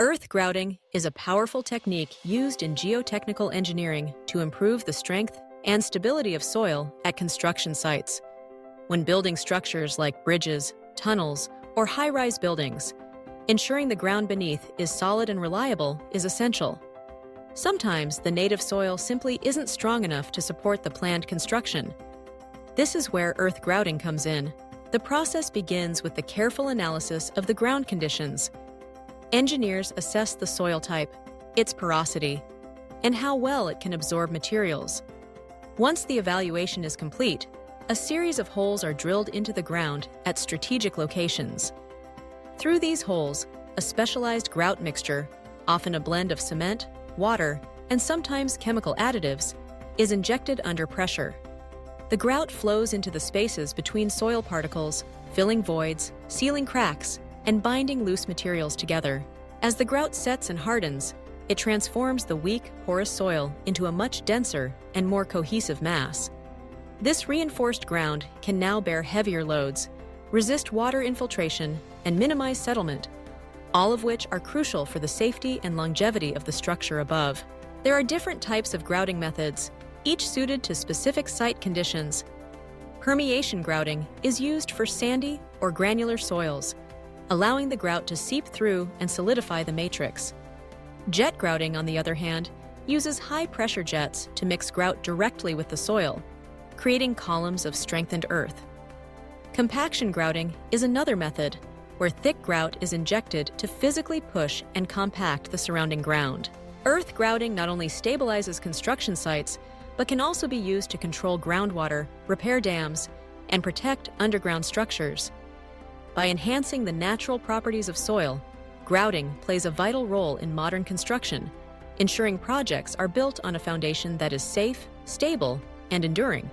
Earth grouting is a powerful technique used in geotechnical engineering to improve the strength and stability of soil at construction sites. When building structures like bridges, tunnels, or high-rise buildings, ensuring the ground beneath is solid and reliable is essential. Sometimes the native soil simply isn't strong enough to support the planned construction. This is where earth grouting comes in. The process begins with the careful analysis of the ground conditions. Engineers assess the soil type, its porosity, and how well it can absorb materials. Once the evaluation is complete, a series of holes are drilled into the ground at strategic locations. Through these holes, a specialized grout mixture, often a blend of cement, water, and sometimes chemical additives, is injected under pressure. The grout flows into the spaces between soil particles, filling voids, sealing cracks, and binding loose materials together. As the grout sets and hardens, it transforms the weak, porous soil into a much denser and more cohesive mass. This reinforced ground can now bear heavier loads, resist water infiltration, and minimize settlement, all of which are crucial for the safety and longevity of the structure above. There are different types of grouting methods, each suited to specific site conditions. Permeation grouting is used for sandy or granular soils, allowing the grout to seep through and solidify the matrix. Jet grouting, on the other hand, uses high-pressure jets to mix grout directly with the soil, creating columns of strengthened earth. Compaction grouting is another method, where thick grout is injected to physically push and compact the surrounding ground. Earth grouting not only stabilizes construction sites, but can also be used to control groundwater, repair dams, and protect underground structures. By enhancing the natural properties of soil, grouting plays a vital role in modern construction, ensuring projects are built on a foundation that is safe, stable, and enduring.